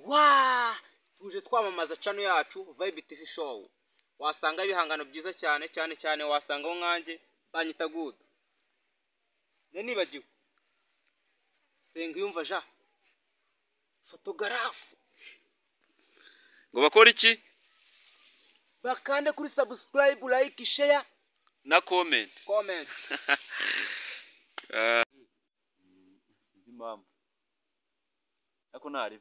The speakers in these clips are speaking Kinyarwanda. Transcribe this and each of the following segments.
Wa tuje twamamaza channel yacu Vibe TV show. Wasanga ibihangano byiza cyane wasangaho nkanjye banyita good. Nibagiwe. Senga yumva ja. Photographe. Ngo bakora iki? Bakande kuri subscribe, like, share Na comment. Comment. Mama. Ako nari.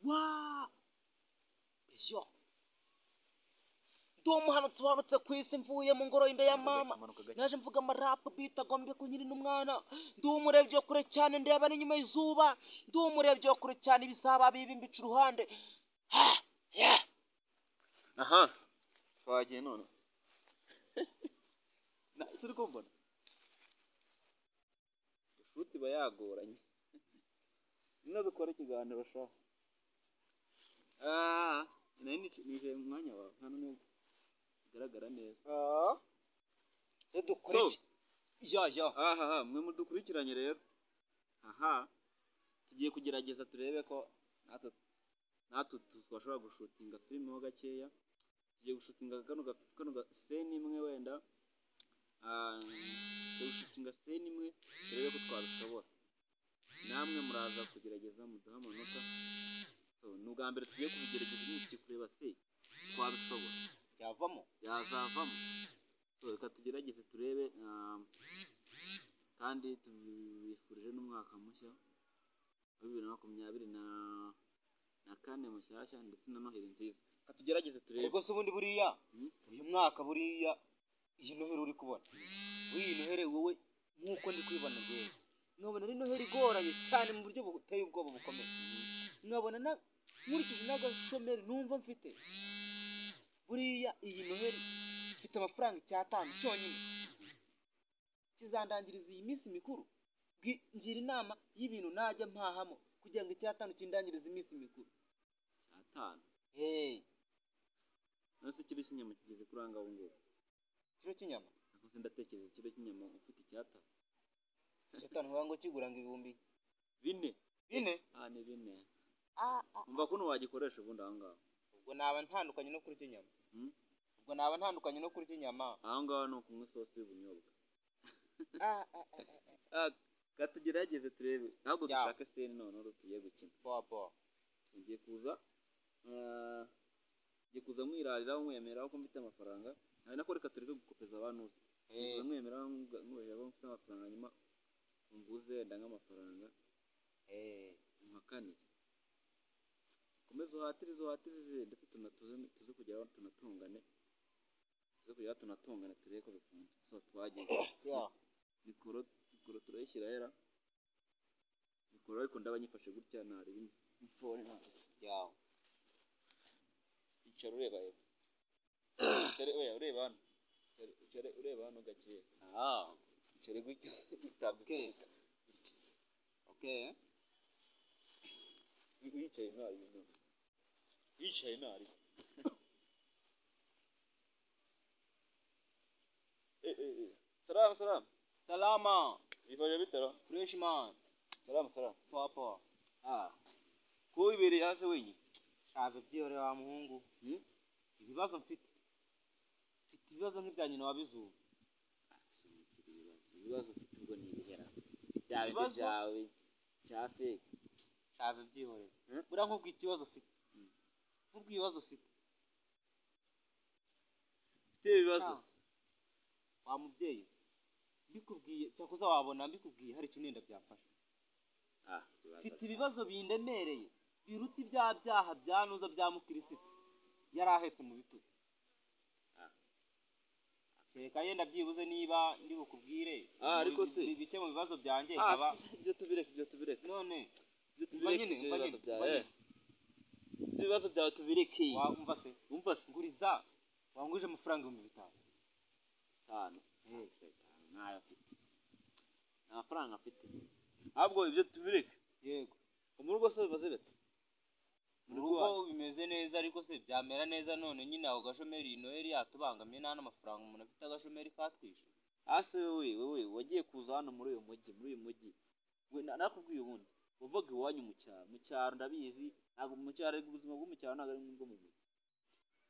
Wa! Ejo. Ndo muhanutse wahanutse kwisi mvuye mu ngoro y'inda ya mama. Naje mvuga amarap bitagombye kunyiri n'umwana. Ndo umurebye kure cyane ndeba n'inyuma y'izuba. Ndo umurebye kure cyane ibisaba bibimbica uruhande. Ha! Yeah. Aha. Twagiye none. Na turi kumbona. Shuti bayagoranye. Nino dukora ikiganiro sha. Nije mwanya wawe hano no garagara neza. Se dukora ya. Aha, mwe mudukurikiranye rero. Aha. Tugiye kugerageza turebe ko natwe twashobora gushutinga filime ho gakeya. Tugiye gushutinga kano scene imwe wenda. Gushutinga scene imwe turebe ko twabishobora. Namwe muraza kugerageza muduha amanota. N'ubwa mbere tugiye kubigerageza n'iki kureba se twabishobora. Yazavamo. Reka tugerageze turebe kandi tubifurije n'umwaka mushya wa 2024 mushyashya ndetse na Noheli nziza. Reka tugerageze turebe. Ubwo se ubundi buriya uyu mwaka buriya iyi Noheli uri kubona. Uyu Noheli wowe nkuko ndi kwibona ngewe. Nkabona ari Noheli igoranye cyane mu buryo buteye ubwoba bukomeye. Nkabona na nkurikije n'agashomeri numva mfite. Buriya iyi Noheli mfite amafaranga 5 cyonyine. Kizandangiriza iyi minsi mikuru. Ngira inama y'ibintu najya mpahamo kugira ngo 5 kindangiriza iminsi mikuru. 5. Nose kiro cy'inyama kigeze kuranga aho ngo. Kiro cy'inyama? Ako ndatekereza kiro cy'inyama ufite 5. 5 ngo kigura ngo 4,000. 4. Ni 4. Umva kuno wagikoresha ubundi aho ngaho. Ubwo naba ntandukanye no kurya inyama. Aho ngaho no kumwe sauce y'ubunyobwa. Katugerageze turebe. Ntabwo dushaka scene none tugiye gukina. Papa. Ngiye kuza mwirarira mwemera ko mfite amafaranga. Ari nako reka tureke gukopeza abantu. Mwemera mweje abo mfite amafaranga nyuma umvuze ndanga amafaranga. Mwakani. Komeza uhatirize ndetse tuze kujya tunatungane. Turebe ko bikunda. So twagiye. Mikoro turayishyira hera. Mikoro ariko ndabanyifashe gutya ntari infone nta. Icyaro ureba he. Ureba hano. Ureba hano gakeya. Icyaro gutya tabike. Okay. Yicaye ntari. Salam. Salama. Ifaje bitara. Fresh man. Salam. Papa. Ko ibereye hasi wenye. Shaje byore wa muhungu. Ibibazo mfite. Ibibazo nk'ibya nyina wabizuba. Ibibazo mfite ubwo ni ibihera. Byawe cya fake. Shaje byihore. Bura nk'ubwo ikibazo ufite. Ibibazo ufite. Ibibazo. Wa mubyeyi. Mbikubwiye cyakoza wabona mbikubwiye hari kinenda byafasha. Mfite ibibazo bindemereye. Biruta ibya byaha byanuza bya mukirisitu. Yarahetse mu bitugu. Reka yenda byibuze niba ndi bukubwire. Ariko se bike mu bibazo byanjye nkaba ibyo tubireke. None ibyo ibibazo byawe tubireke. Umva se nguriza wanguje amafaranga 5,000. 5. Nayo afite. Amafaranga afite. Ahubwo ibyo tubireke. Yego. Mu rugo se bibaze bete. Mu rugo bimeze neza ariko se byamera neza none nyine aho gashomeri Noheli yatubangamiye nta n'amafaranga umuntu afite agashomeri katwishe. Ase wewe wagiye kuza hano muri uyu mujyi. We nakubwiye ubundi. uvuga iwanyu mu cyaro ndabizi ntabwo mu cyaro ubuzima bwo mu cyaro ntabwo ari nk'ubwo mu mujyi.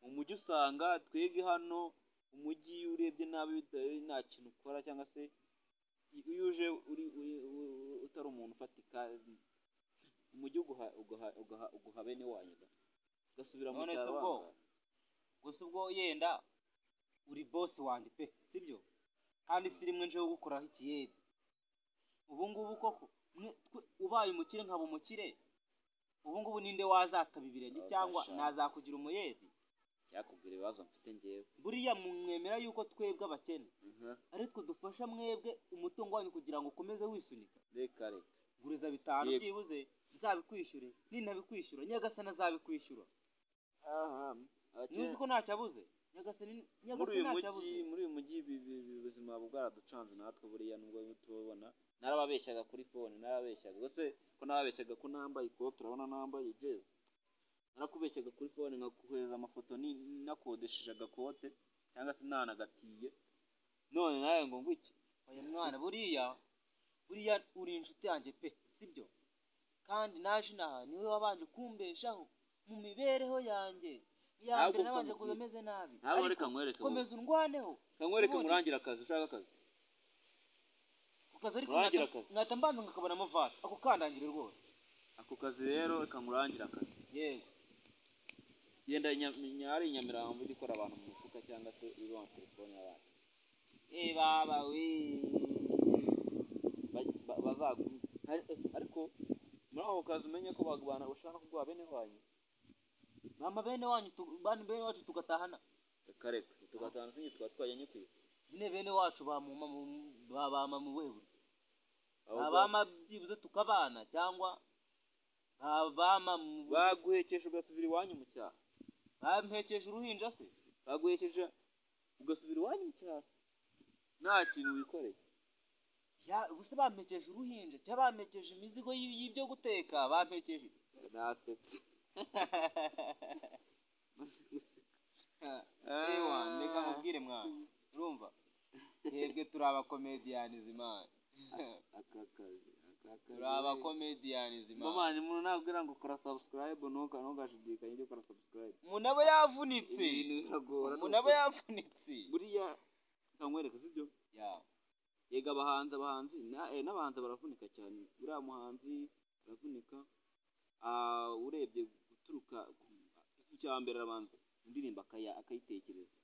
Mu mujyi usanga twebwe hano umujyi urebye nabi nta kintu ukora cyangwa se iyo uje utari umuntu ufatika umujyi uguha bene wanyu ugasubira mu cyaro. Gusa ubwo yenda uri boss wanjye pe sibyo kandi si rimwe nje gukoraho ikiyede. Ubu ngubu koko ubaye umukire nkaba umukire, ubu ngubu ninde wazataba ibirenge cyangwa nazakugira umuyede? Cyakubwira ibibazo mfite ngewe. Buriya mwemera yuko twebwe abakene ariko dufasha mwebwe umutungo wanyu kugira ngo ukomeze wisunika. Reka guriza 5 byibuze nzabikwishyure, nintabikwishyura Nyagasani azabikwishyura. Nuzi ko ntacyabuze Nyagasani ntacyabuze. Muri uyu mujyi ubuzima bwaraducanze natwe buriya nubwo tubona. Narababeshyaga kuri phone, narababeshyaga gose ko nababeshyaga ko nambaye ikote, urabona nambaye jezi. Narakubeshyaga kuri phone nkakuhereza amafoto nakodesheje agakote cyangwa se nanagatiye. None nawe ngo ngwiki oya mwana buriya uri inshuti yanjye pe sibyo kandi naje naha niwe wabanje kumbeshaho mu mibereho yanjye yambere nabanje kuzameze nabi. Ntabwo reka nkwereke komeza undwaneho nkwereke murangira akazi ushaka akazi ukazi ariko ngata mbanza ngakabona mo vase ako kandangire rwose ako kazi rero reka nkurangira akazi. Yego yenda nyari Nyamirambo ikora abantu mu mufuka cyangwa se iba on telefone y'abantu. Baba we bazagu ariko muri aho kazi umenye ko bagubana ushaka kuguha bene wanyu. Mama bene wanyu bene wacu tugatahana. Reka tugatahana sinye twatwajyanye kwiye. Bene wacu ba mu wewe. Abama byibuze tukabana cyangwa abama baguhekesha ugasubira iwanyu mu cyaro. Bampekesha uruhinja se? Baguhekesha ugasubira iwanyu mu cyaro. Nta kintu wikoreye. Ubuse bampekesha uruhinja cyangwa bampekesha imizigo y'ibyo guteka bampekesha. Nasetse. Ndeka nkubwire mwana. Urumva? Twebwe turi abakomedians Imana. Turi abakomedians Imana. Mama ni umuntu nabwira ngo kora subscribe ntugashidikanye ibyo kora subscribe. Umuntu aba yavunitse. Umuntu aba yavunitse. Buriya nkwereka sibyo? Yega abahanzi n'abahanzi baravunika cyane. Buriya muhanzi baravunika urebye guturuka icyambere arabanza indirimbo akayitekereza.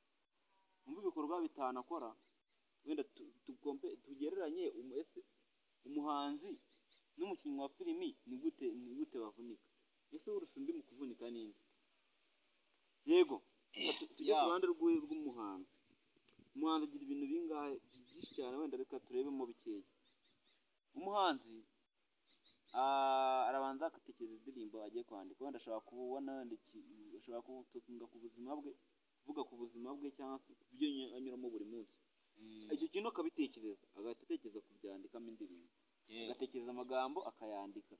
Umva ibikorwa bitana akora wenda tugereranye umuhanzi n'umukinnyi wa filimi ni gute bavunika. Ese urusha undi mu kuvunika ninde? Yego tujye ku ruhande rw'umuhanzi. Umuhanzi agira ibintu bingahe byinshi cyane wenda reka turebemo bikeya. Umuhanzi arabanza akatekereza indirimbo agiye kwandika wenda ashobora kubona wenda ashobora kuvuga ku buzima bwe cyangwa se ibyo anyuramo buri munsi. Icyo kintu akabitekereza agahita atekereza kubyandikamo indirimbo. Agatekereza amagambo akayandika.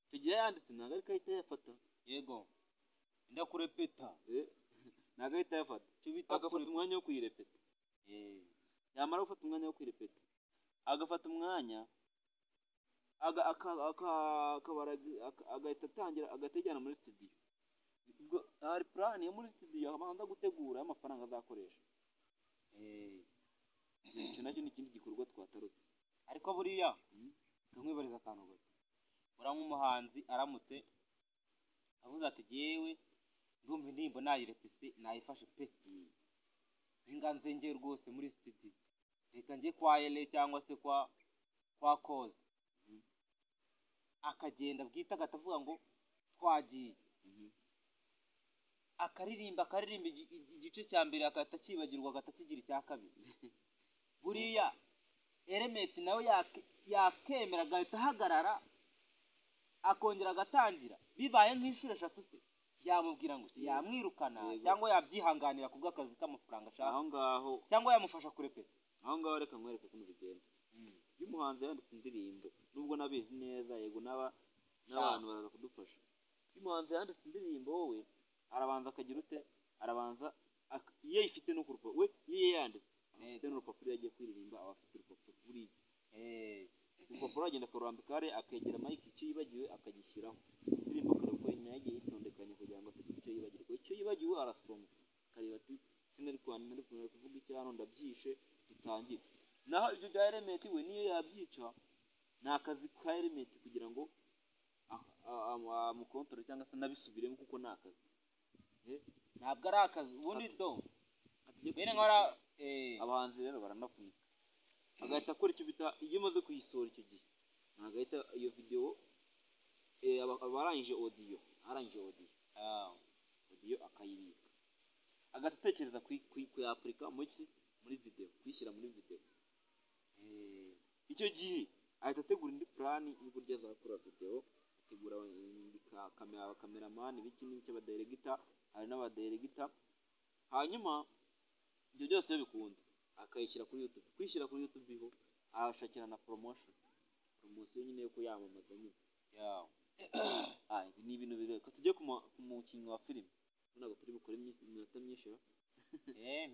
Icyo gihe yanditse ntabwo ariko ahita yafata. Yego ndakurepeta ntabwo ahita yafata agafata umwanya wo kuyirepeta. Yamara gufata umwanya wo kwirepeta agafata umwanya agahita atangira agategana muri studio. Ubwo hari plan yo muri studio abanza gutegura amafaranga azakoresha. Icyo nacyo ni ikindi gikorwa twatarutse. Ariko buriya nkamwibariza akantu gato. Ura nk'umuhanzi aramutse avuze ati jewe ndumva indirimbo nayirepese nayifashe pe. Inganze nge rwose muri studio. Reka nge kwa Ele cyangwa se kwa Koze. Akagenda bwita gatavuga ngo twagiye. Akaririmba igice cya mbere akatakibagirwa agatakigira icya kabiri. Buriya Element nawe yakemera gahita hagarara akongera agatangira bibaye nk'inshuro 3 se yamubwira ngo yamwirukana cyangwa yabyihanganira kubw'akazi k'amafaranga ashaka aho ngaho cyangwa yamufasha kurepeta. Aho ngaho reka nkwereke ko bigenda. Iyo umuhanzi yanditse indirimbo nubwo nabizi neza yego n'abantu baraza kudufasha. Iyo umuhanzi yanditse indirimbo wowe arabanza akagira ute arabanza iyo ifite no ku rupapuro we iyo yanditse afite n'urupapuro yagiye kwiririmba aba afite urupapuro buriya urupapuro agenda akarurambika hariya akegera mike icyo yibagiwe akagishyiraho indirimbo akareba ko yagiye yitondekanye kugira ngo atagira icyo yibagirwa icyo yibagiwe arasoma akareba ati sinari kuvuga icyo hano ndabyishe dutangire naho ibyo bya element we niyo yabyica ni akazi ka element kugira ngo amukontorore cyangwa se nabisubiremo kuko ni akazi ntabwo ari akazi ubundi do bene nkora abahanzi rero baranafunika agahita akora icyo bita iyo umaze kuyisohora icyo gihe agahita iyo video abarangije audio akayibika agatekereza kuyapurika muri video kuyishyira muri video icyo gihe ahita ategura indi plan y'uburyo azakora video ategura cameraman ibiki n'icyo abadirector hari n'abadirector hanyuma ibyo byose bikunda akayishyira kuri YouTube kwishyira kuri YouTube ho arashakira na promotion nyine yo kuyamamaza nyine ni ibintu bireka tujye ku mukinnyi wa filime ntabwo turi bukore iminota myinshi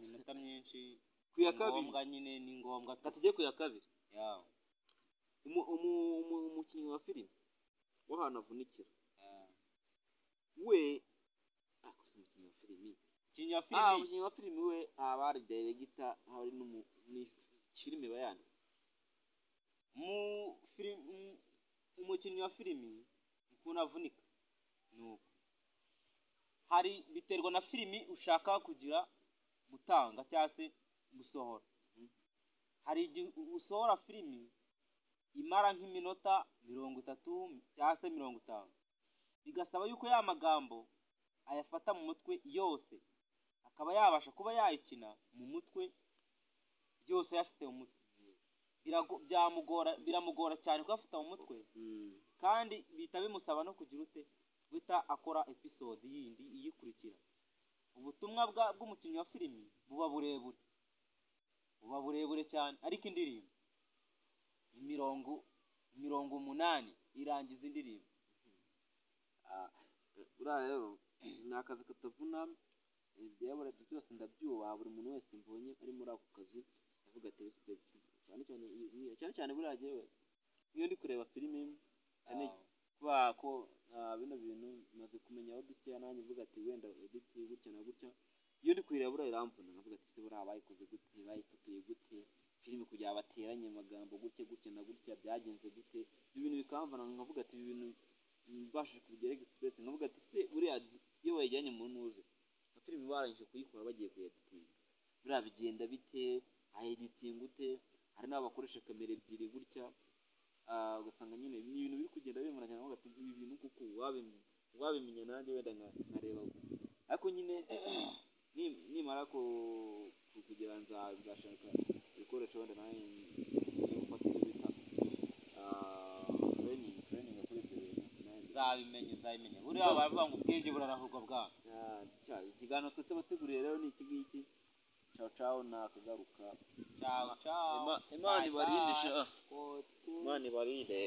iminota myinshi ku ya kabiri ngombwa nyine ni ngombwa tujye ku ya kabiri umukinnyi wa filime w'ahantu avunikira we umukinnyi wa filime we aba ari director hari ni filime bayana umukinnyi wa filime ukuntu avunika nuko hari biterwa na filime ushaka kugira gutanga cyangwa se gusohora hari igihe usohora filime imara nk'iminota 30 cyangwa se 50 bigasaba yuko ya magambo ayafata mu mutwe yose akaba yabasha kuba yayikina mu mutwe byose yafite mu mutwe biramugora cyane kuyafata mu mutwe kandi bita bimusaba no kugira ute guhita akora episode yindi iyikurikira ubutumwa bw'umukinnyi wa filime buba burebure cyane ariko indirimbo mirongo 8 irangiza indirimbo buriya rero ni akazi katavuna ibyabura byose ndabyubaha buri muntu wese mbonye ari muri ako kazi avuga ati cyane buriya jewe iyo ndi kureba filime cyane kuba ko bino bintu maze kumenya aho dukeya nanjye mvuga ati wenda editi gutya na gutya iyo ndi kureba buriya iramvuna nkavuga ati se buriya bayikoze gute bayifotoye gute filime kugira bateranye amagambo gutya na gutya byagenze gute ibintu bikamvana nkavuga ati ibi bintu mbashije kubigera express nkavuga ati se buriya iyo wayijyanye mu ntuze filime barangije kuyikora bagiye kuyeditinga buriya bigenda bite editing gute hari n'abakoresha kamera ebyiri gutya ugasanga nyine ni ibintu biri kugenda bimura cyane nkavuga ati ibi bintu kuko wabimenya nanjye wenda nkareba ariko nyine nimara kugira nzashaka ibikoresho wenda nawe gufata ibyo bita training kuri ibyo bintu uzabimenya buriya baravuga ngo ubwenge burarahurwa bwana ikiganiro twese bateguriye rero ni iki ngiki ciao nakagaruka ciao Imana ibarinde